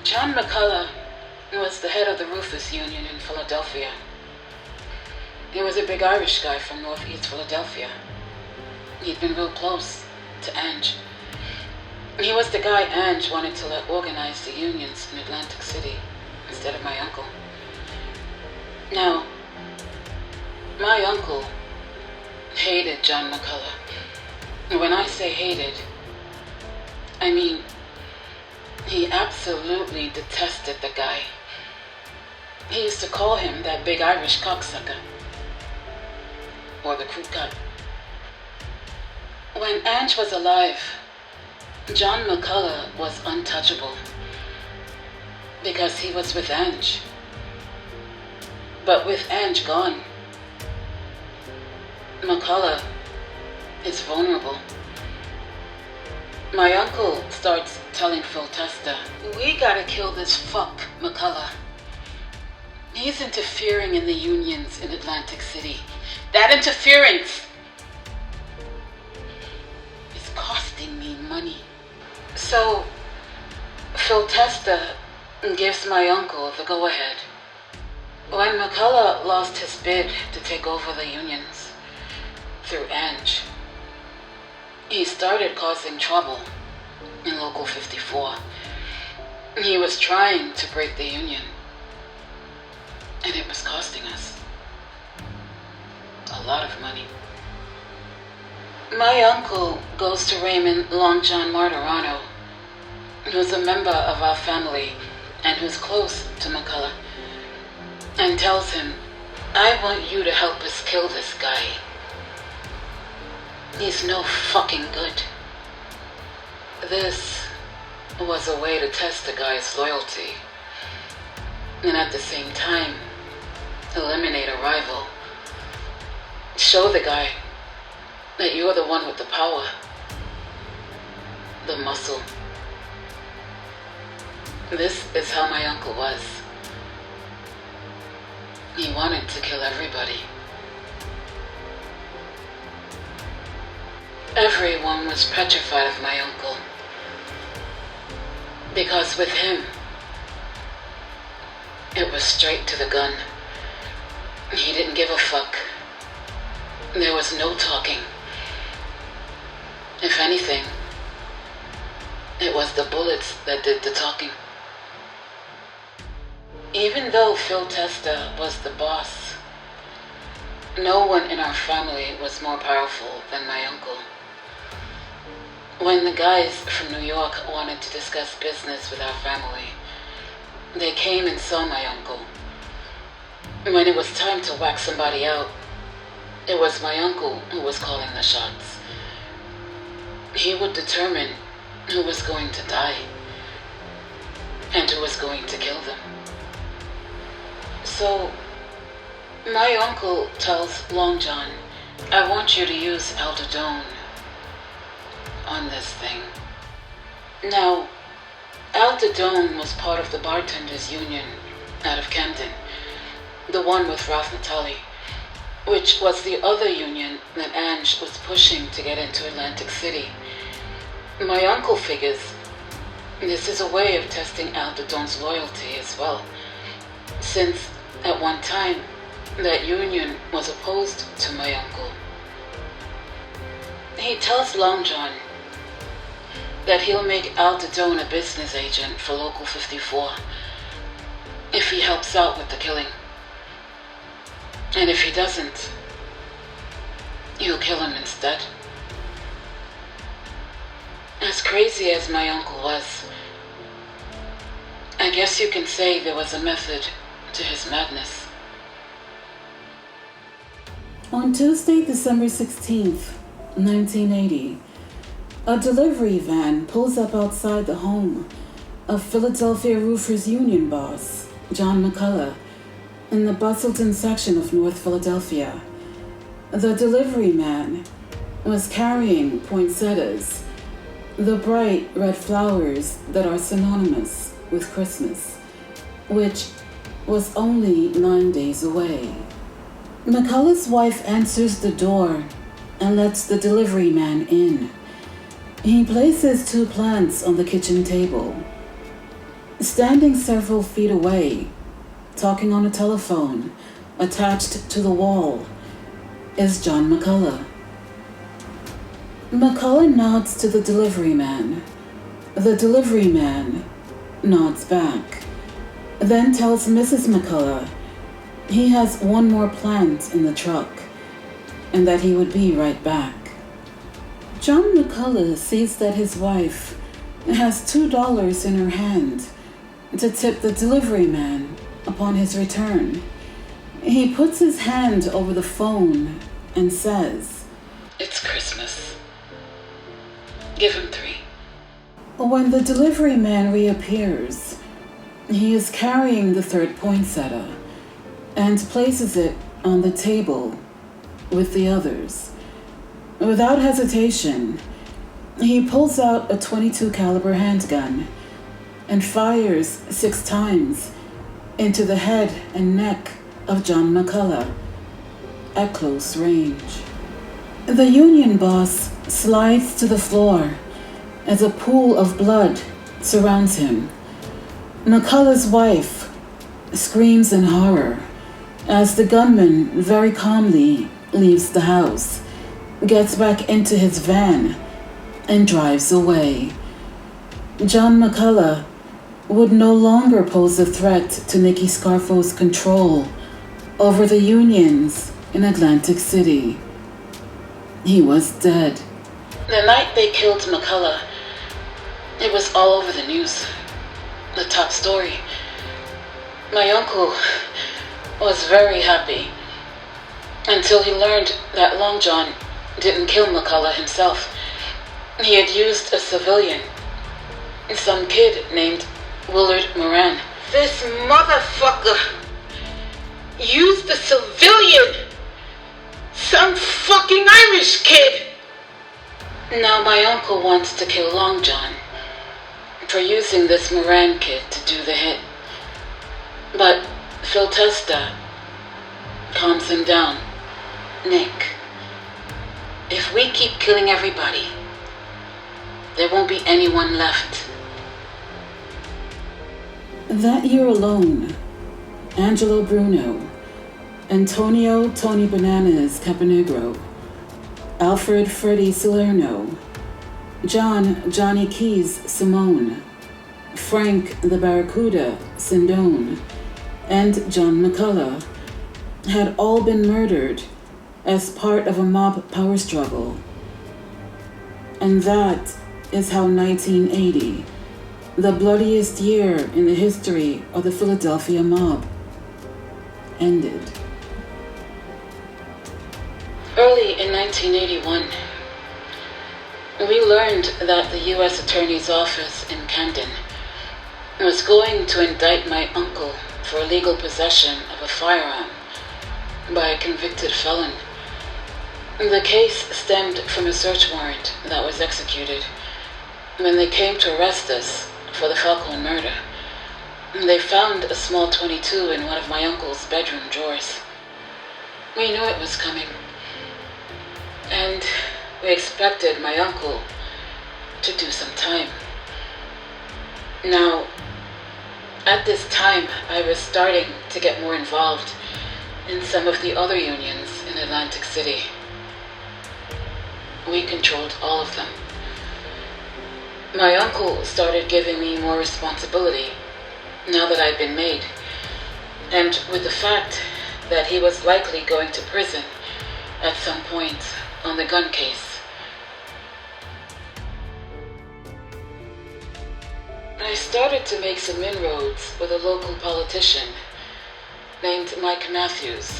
John McCullough was the head of the roofers union in Philadelphia. He was a big Irish guy from northeast Philadelphia. He'd been real close to Ange. He was the guy Ange wanted to let organize the unions in Atlantic City instead of my uncle. Now, my uncle hated John McCullough. When I say hated, I mean he absolutely detested the guy. He used to call him that big Irish cocksucker, or the crew cut. When Ange was alive, John McCullough was untouchable because he was with Ange. But with Ange gone, McCullough is vulnerable. My uncle starts telling Phil Testa, "We gotta kill this fuck McCullough. He's interfering in the unions in Atlantic City. That interference is costing me money." So Phil Testa gives my uncle the go-ahead. When McCullough lost his bid to take over the unions through Ange, he started causing trouble in Local 54. He was trying to break the union, and it was costing us a lot of money. My uncle goes to Raymond Long John Martirano, who's a member of our family and who's close to McCullough, and tells him, "I want you to help us kill this guy. He's no fucking good." This was a way to test the guy's loyalty and at the same time eliminate a rival. Show the guy that you're the one with the power, the muscle. This is how my uncle was. He wanted to kill everybody. Everyone was petrified of my uncle, because with him, it was straight to the gun. He didn't give a fuck. There was no talking. If anything, it was the bullets that did the talking. Even though Phil Testa was the boss, no one in our family was more powerful than my uncle. When the guys from New York wanted to discuss business with our family, they came and saw my uncle. When it was time to whack somebody out, it was my uncle who was calling the shots. He would determine who was going to die and who was going to kill them. So, my uncle tells Long John, "I want you to use Aldadone on this thing." Now, Aldadone was part of the bartenders union out of Camden, the one with Ralph Natali, which was the other union that Ange was pushing to get into Atlantic City. My uncle figures this is a way of testing Aldadone's loyalty as well, since at one time that union was opposed to my uncle. He tells Long John that he'll make Aldadone a business agent for Local 54 if he helps out with the killing. And if he doesn't, he'll kill him instead. As crazy as my uncle was, I guess you can say there was a method to his madness. On Tuesday, December 16th, 1980, a delivery van pulls up outside the home of Philadelphia Roofers Union boss, John McCullough, in the Bustleton section of North Philadelphia. The delivery man was carrying poinsettias, the bright red flowers that are synonymous with Christmas, which was only 9 days away. McCullough's wife answers the door and lets the delivery man in. He places 2 plants on the kitchen table. Standing several feet away, talking on a telephone attached to the wall, is John McCullough. McCullough nods to the delivery man. The delivery man nods back, then tells Mrs. McCullough he has one more plant in the truck and that he would be right back. John McCullough sees that his wife has $2 in her hand to tip the delivery man upon his return. He puts his hand over the phone and says, "It's Christmas. Give him 3. When the delivery man reappears, he is carrying the third poinsettia and places it on the table with the others. Without hesitation, he pulls out a .22 caliber handgun and fires 6 times into the head and neck of John McCullough at close range. The union boss slides to the floor as a pool of blood surrounds him. McCullough's wife screams in horror as the gunman very calmly leaves the house, gets back into his van, and drives away. John McCullough would no longer pose a threat to Nicky Scarfo's control over the unions in Atlantic City. He was dead. The night they killed McCullough, it was all over the news. The top story. My uncle was very happy until he learned that Long John didn't kill McCullough himself. He had used a civilian, some kid named Willard Moran. This motherfucker used a civilian! Some fucking Irish kid! Now my uncle wants to kill Long John for using this Moran kid to do the hit. But Phil Testa calms him down. "Nick, if we keep killing everybody, there won't be anyone left." That year alone, Angelo Bruno, Antonio Tony Bananas Caponegro, Alfred Freddie Salerno, John Johnny Keys Simone, Frank the Barracuda Sindone, and John McCullough had all been murdered as part of a mob power struggle. And that is how 1980, the bloodiest year in the history of the Philadelphia mob, ended. Early in 1981, we learned that the U.S. Attorney's Office in Camden was going to indict my uncle for illegal possession of a firearm by a convicted felon. The case stemmed from a search warrant that was executed when they came to arrest us for the Falcone murder. They found a small .22 in one of my uncle's bedroom drawers. We knew it was coming, and we expected my uncle to do some time. Now, at this time, I was starting to get more involved in some of the other unions in Atlantic City. We controlled all of them. My uncle started giving me more responsibility now that I'd been made, and with the fact that he was likely going to prison at some point on the gun case. I started to make some inroads with a local politician named Mike Matthews.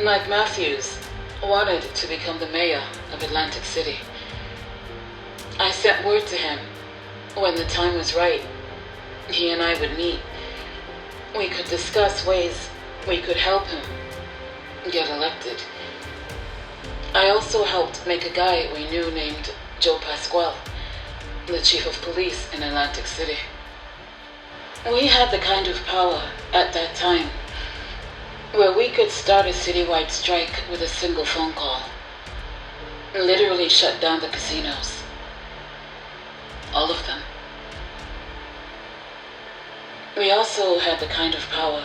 Mike Matthews wanted to become the mayor of Atlantic City. I sent word to him when the time was right. He and I would meet. We could discuss ways we could help him get elected. I also helped make a guy we knew named Joe Pasquale the chief of police in Atlantic City. We had the kind of power at that time where we could start a citywide strike with a single phone call. Literally shut down the casinos. All of them. We also had the kind of power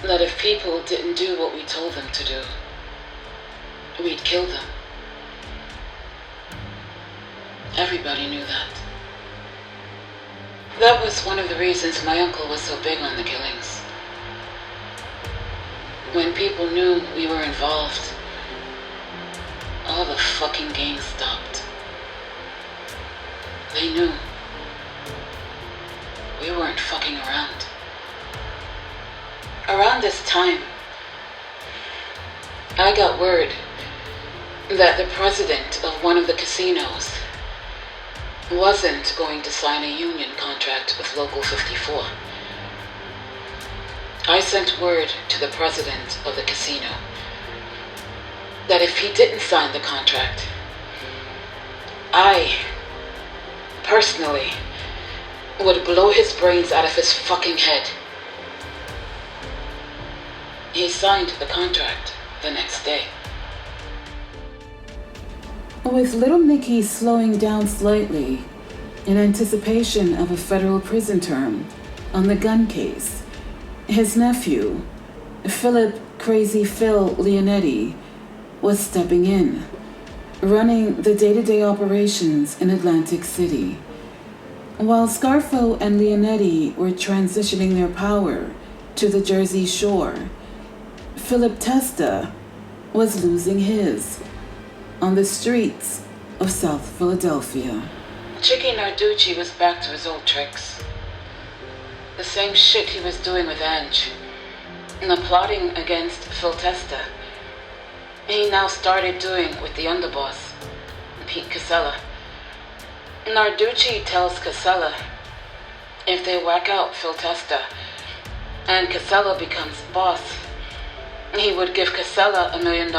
that if people didn't do what we told them to do, we'd kill them. Everybody knew that. That was one of the reasons my uncle was so big on the killings. When people knew we were involved, all the fucking games stopped. They knew we weren't fucking around. Around this time, I got word that the president of one of the casinos wasn't going to sign a union contract with Local 54. I sent word to the president of the casino that if he didn't sign the contract, I, personally, would blow his brains out of his fucking head. He signed the contract the next day. With little Nicky slowing down slightly in anticipation of a federal prison term on the gun case, his nephew, Philip Crazy Phil Leonetti, was stepping in, running the day-to-day operations in Atlantic City. While Scarfo and Leonetti were transitioning their power to the Jersey Shore, Philip Testa was losing his on the streets of South Philadelphia. Chickie Narducci was back to his old tricks. The same shit he was doing with Ange. And the plotting against Phil Testa, he now started doing with the Underboss, Pete Casella. Narducci tells Casella if they whack out Phil Testa and Casella becomes boss, he would give Casella $1 million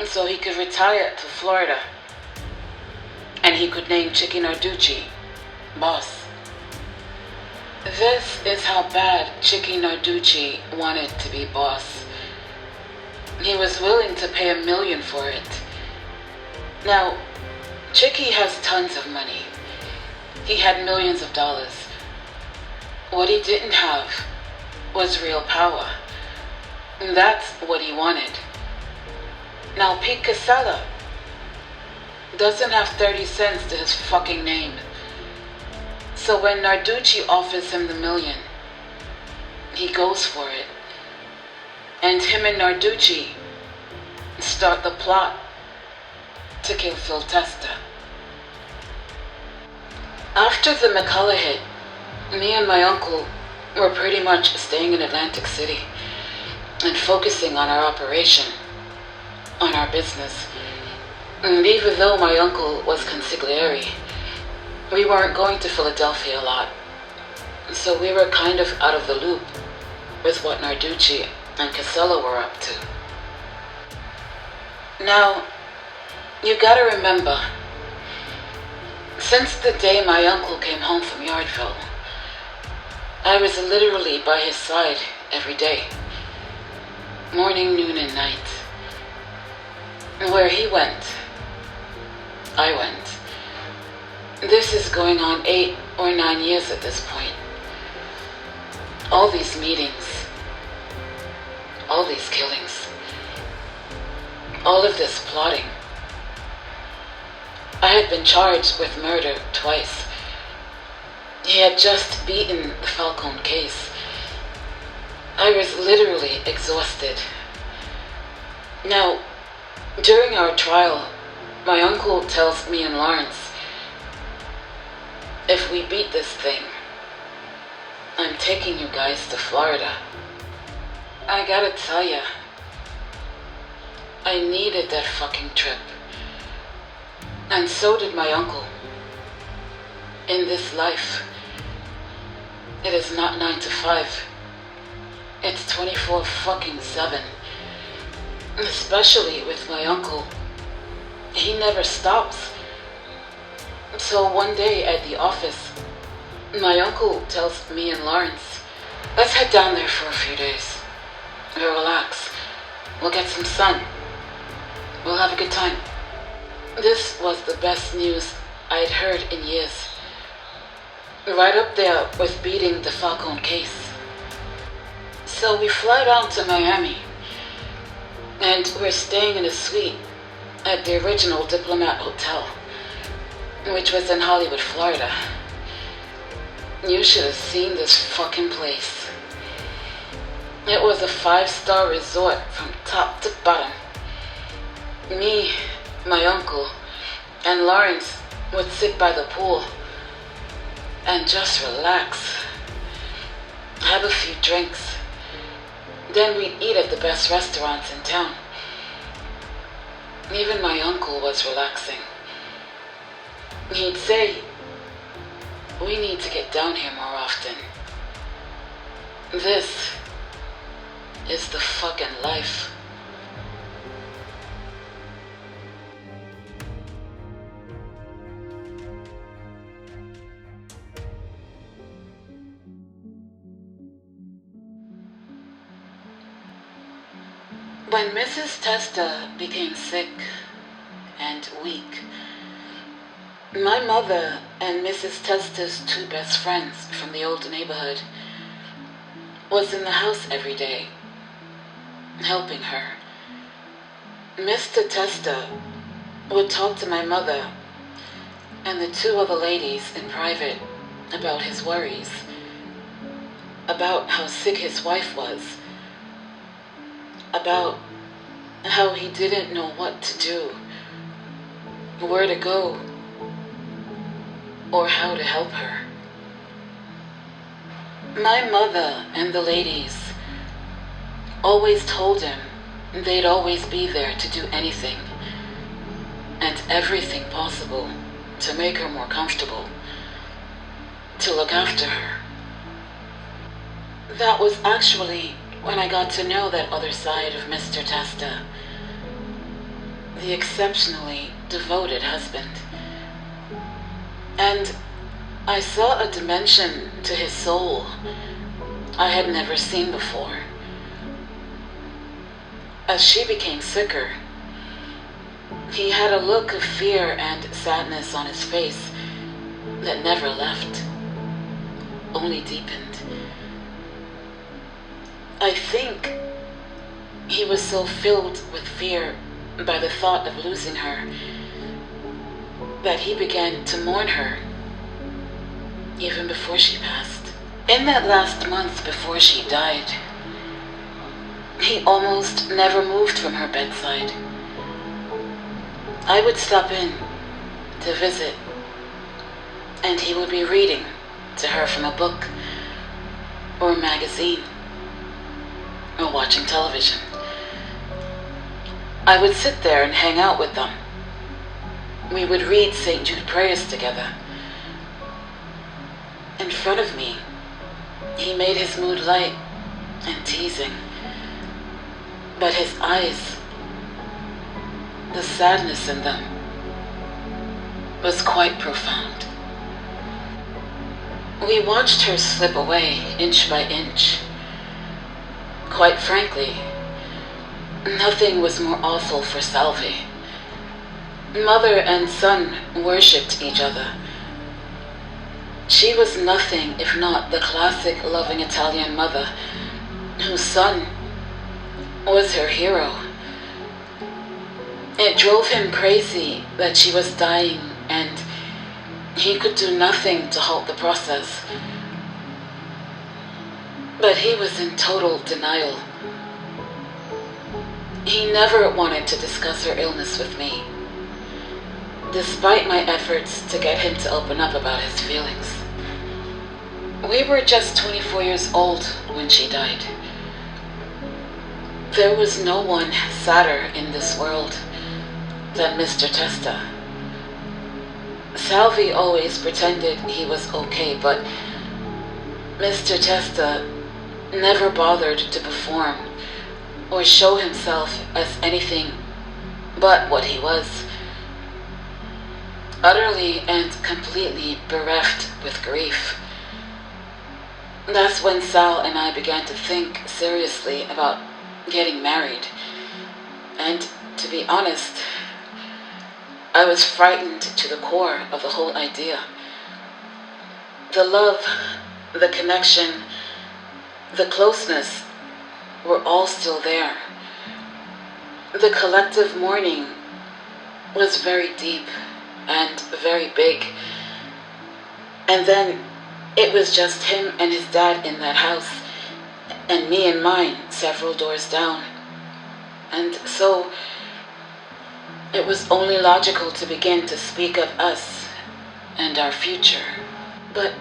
so he could retire to Florida and he could name Chickie Narducci boss. This is how bad Chickie Narducci wanted to be boss. He was willing to pay $1 million for it. Now, Chickie has tons of money. He had millions of dollars. What he didn't have was real power. And that's what he wanted. Now, Pete Casella doesn't have 30 cents to his fucking name. So when Narducci offers him the $1 million, he goes for it. And him and Narducci start the plot to kill Phil Testa. After the McCullough hit, me and my uncle were pretty much staying in Atlantic City and focusing on our operation, on our business. And even though my uncle was consigliere, we weren't going to Philadelphia a lot. So we were kind of out of the loop with what Narducci and Casella were up to. Now, you gotta remember, since the day my uncle came home from Yardville, I was literally by his side every day, morning, noon, and night. And where he went, I went. This is going on 8 or 9 years at this point. All these meetings, all these killings, all of this plotting. I had been charged with murder twice. He had just beaten the Falcone case. I was literally exhausted. Now, during our trial, my uncle tells me and Lawrence, if we beat this thing, I'm taking you guys to Florida. I gotta tell ya, I needed that fucking trip. And so did my uncle. In this life, it is not 9 to 5. It's 24 fucking 7. Especially with my uncle. He never stops. So one day at the office, my uncle tells me and Lawrence, let's head down there for a few days. We'll relax. We'll get some sun. We'll have a good time. This was the best news I'd heard in years. right up there with beating the Falcone case. So we fly down to Miami, and we're staying in a suite at the original Diplomat Hotel, which was in Hollywood, Florida. You should have seen this fucking place. It was a 5-star resort from top to bottom. Me, my uncle, and Lawrence would sit by the pool and just relax, have a few drinks. Then we'd eat at the best restaurants in town. Even my uncle was relaxing. He'd say, "We need to get down here more often. This is the fucking life." When Mrs. Testa became sick and weak, my mother and Mrs. Testa's 2 best friends from the old neighborhood was in the house every day, helping her. Mr. Testa would talk to my mother and the 2 other ladies in private about his worries, about how sick his wife was, about how he didn't know what to do, where to go, or how to help her. My mother and the ladies always told him they'd always be there to do anything and everything possible to make her more comfortable, to look after her. That was actually when I got to know that other side of Mr. Testa, the exceptionally devoted husband. And I saw a dimension to his soul I had never seen before. As she became sicker, he had a look of fear and sadness on his face that never left, only deepened. I think he was so filled with fear by the thought of losing her that he began to mourn her even before she passed. In that last month before she died, he almost never moved from her bedside. I would stop in to visit, and he would be reading to her from a book or a magazine or watching television. I would sit there and hang out with them. We would read St. Jude prayers together. In front of me, he made his mood light and teasing, but his eyes, the sadness in them, was quite profound. We watched her slip away inch by inch. Quite frankly, nothing was more awful for Salvie. Mother and son worshipped each other. She was nothing if not the classic loving Italian mother whose son was her hero. It drove him crazy that she was dying and he could do nothing to halt the process. But he was in total denial. He never wanted to discuss her illness with me, despite my efforts to get him to open up about his feelings. We were just 24 years old when she died. There was no one sadder in this world than Mr. Testa. Salvie always pretended he was okay, but Mr. Testa never bothered to perform or show himself as anything but what he was. Utterly and completely bereft with grief. That's when Sal and I began to think seriously about getting married. And to be honest, I was frightened to the core of the whole idea. The love, the connection, the closeness were all still there. The collective mourning was very deep and very big. And then it was just him and his dad in that house, and me and mine several doors down. And so it was only logical to begin to speak of us and our future. But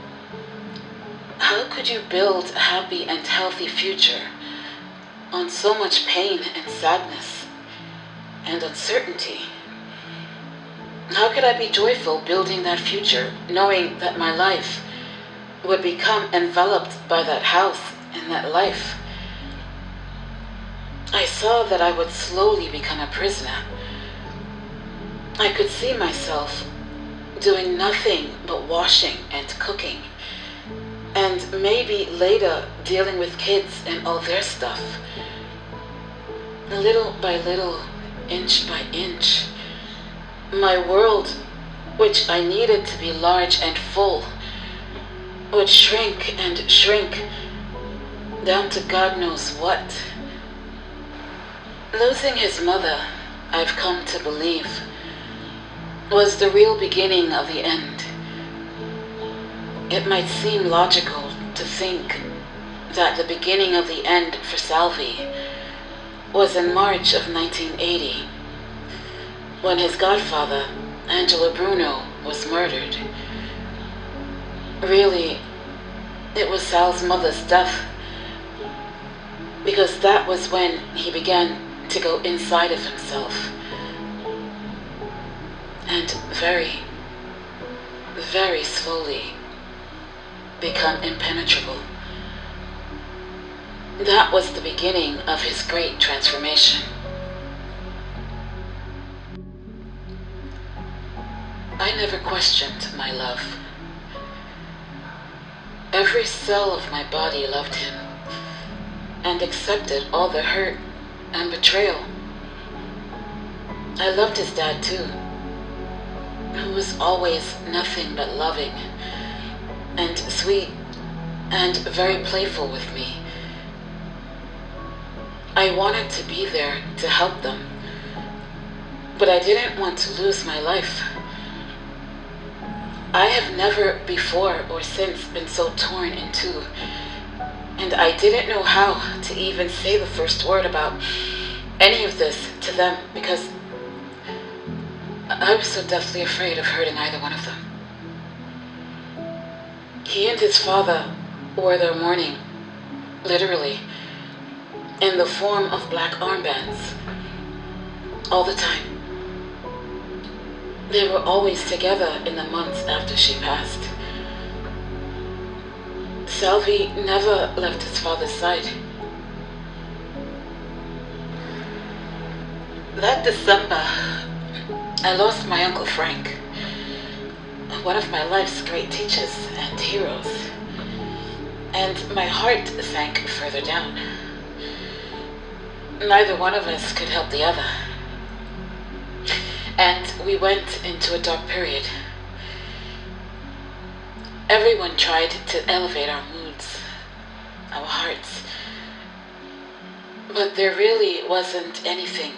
how could you build a happy and healthy future on so much pain and sadness and uncertainty? How could I be joyful building that future, knowing that my life would become enveloped by that house and that life? I saw that I would slowly become a prisoner. I could see myself doing nothing but washing and cooking, and maybe later dealing with kids and all their stuff. Little by little, inch by inch, my world, which I needed to be large and full, would shrink and shrink down to God knows what. Losing his mother, I've come to believe, was the real beginning of the end. It might seem logical to think that the beginning of the end for Salvie was in March of 1980, when his godfather, Angelo Bruno, was murdered. Really, it was Sal's mother's death, because that was when he began to go inside of himself and very, very slowly become impenetrable. That was the beginning of his great transformation. I never questioned my love. Every cell of my body loved him and accepted all the hurt and betrayal. I loved his dad too, who was always nothing but loving and sweet and very playful with me. I wanted to be there to help them, but I didn't want to lose my life. I have never before or since been so torn in two, and I didn't know how to even say the first word about any of this to them, because I was so deathly afraid of hurting either one of them. He and his father wore their mourning, literally, in the form of black armbands, all the time. They were always together in the months after she passed. Salvie never left his father's side. That December, I lost my Uncle Frank, one of my life's great teachers and heroes, and my heart sank further down. Neither one of us could help the other, and we went into a dark period. Everyone tried to elevate our moods, our hearts, but there really wasn't anything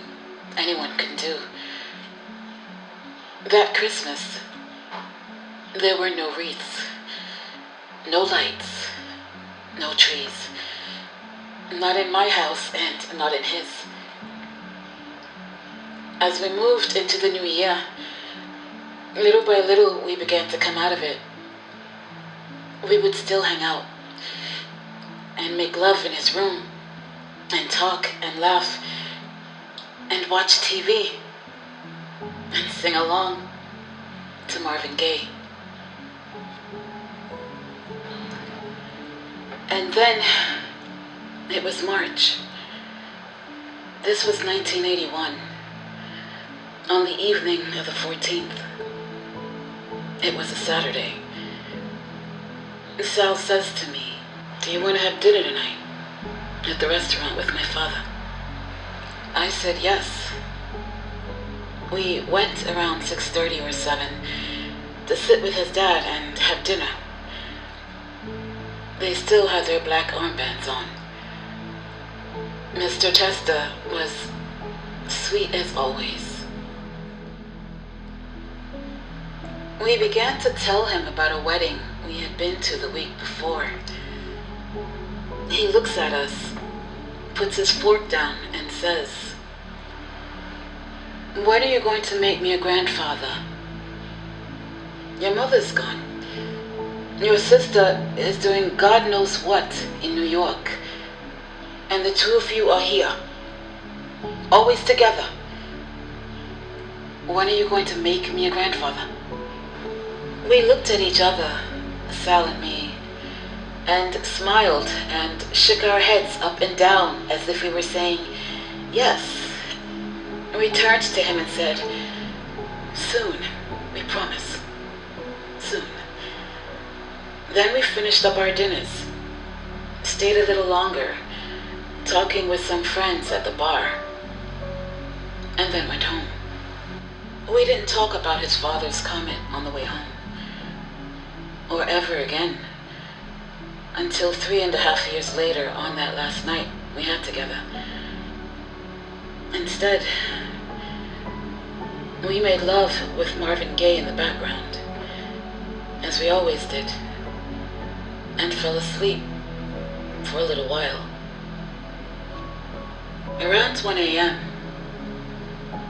anyone could do. That Christmas, there were no wreaths, no lights, no trees. Not in my house and not in his. As we moved into the new year, little by little we began to come out of it. We would still hang out and make love in his room and talk and laugh and watch TV and sing along to Marvin Gaye. And then it was March. This was 1981, on the evening of the 14th. It was a Saturday. Sal says to me, "Do you want to have dinner tonight at the restaurant with my father?" I said yes. We went around 6:30 or 7 to sit with his dad and have dinner. They still had their black armbands on. Mr. Testa was sweet as always. We began to tell him about a wedding we had been to the week before. He looks at us, puts his fork down, and says, "When are you going to make me a grandfather? Your mother's gone. Your sister is doing God knows what in New York. And the two of you are here, always together. When are you going to make me a grandfather?" We looked at each other, Sal and me, and smiled and shook our heads up and down as if we were saying, "Yes." We turned to him and said, "Soon, we promise. Soon." Then we finished up our dinners, stayed a little longer, talking with some friends at the bar, and then went home. We didn't talk about his father's comment on the way home, or ever again, until 3.5 years later on that last night we had together. Instead, we made love with Marvin Gaye in the background, as we always did, and fell asleep for a little while. Around 1 a.m.,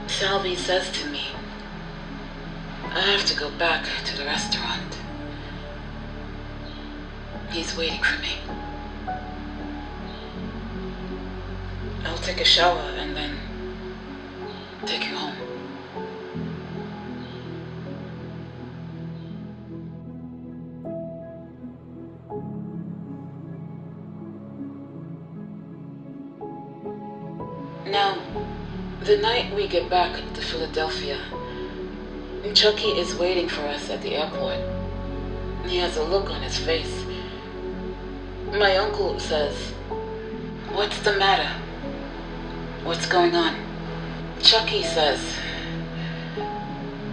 Salvie says to me, "I have to go back to the restaurant. He's waiting for me. I'll take a shower and then take you home." Now, the night we get back to Philadelphia, Chickie is waiting for us at the airport. He has a look on his face. My uncle says, "What's the matter? What's going on?" Chickie says,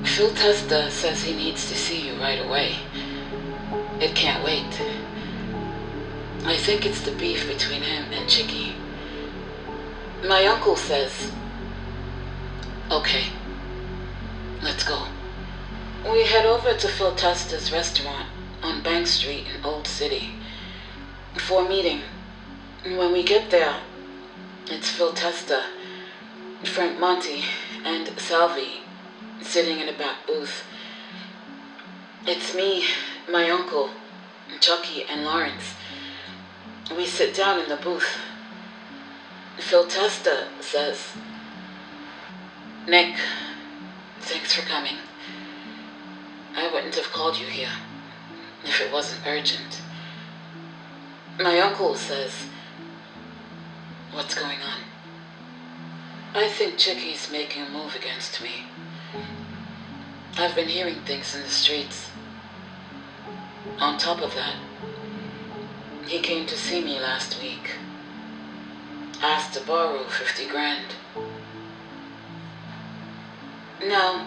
"Phil Testa says he needs to see you right away. It can't wait. I think it's the beef between him and Chickie." My uncle says, "Okay, let's go." We head over to Phil Testa's restaurant on Bank Street in Old City for a meeting. When we get there, it's Phil Testa, Frank Monty, and Salvie sitting in a back booth. It's me, my uncle, Chickie, and Lawrence. We sit down in the booth. Phil Testa says, "Nick, thanks for coming. I wouldn't have called you here if it wasn't urgent." My uncle says, "What's going on?" "I think Chickie's making a move against me. I've been hearing things in the streets. On top of that, he came to see me last week. Asked to borrow 50 grand. Now,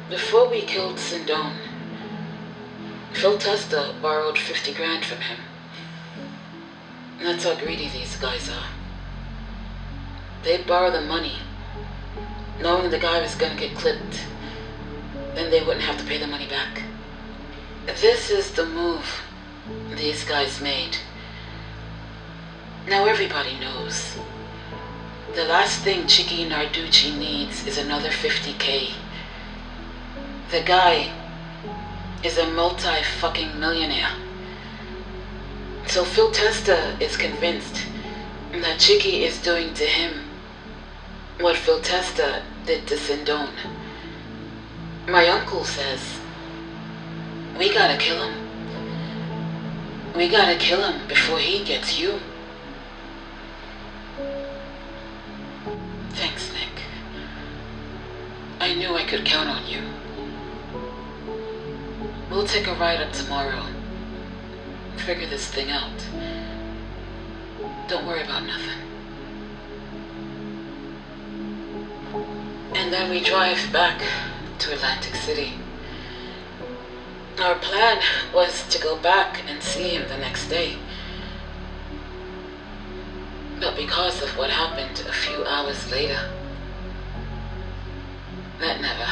before we killed Sindone, Phil Testa borrowed 50 grand from him. That's how greedy these guys are. They'd borrow the money, knowing the guy was gonna get clipped. Then they wouldn't have to pay the money back. This is the move these guys made. Now everybody knows. The last thing Chickie Narducci needs is another 50K. The guy is a multi-fucking millionaire. So Phil Testa is convinced that Chickie is doing to him what Phil Testa did to Sindone. My uncle says, "We gotta kill him. We gotta kill him before he gets you." Thanks, Nick. I knew I could count on you. We'll take a ride up tomorrow. Figure this thing out. Don't worry about nothing. And then we drive back to Atlantic City. Our plan was to go back and see him the next day. But because of what happened a few hours later, that never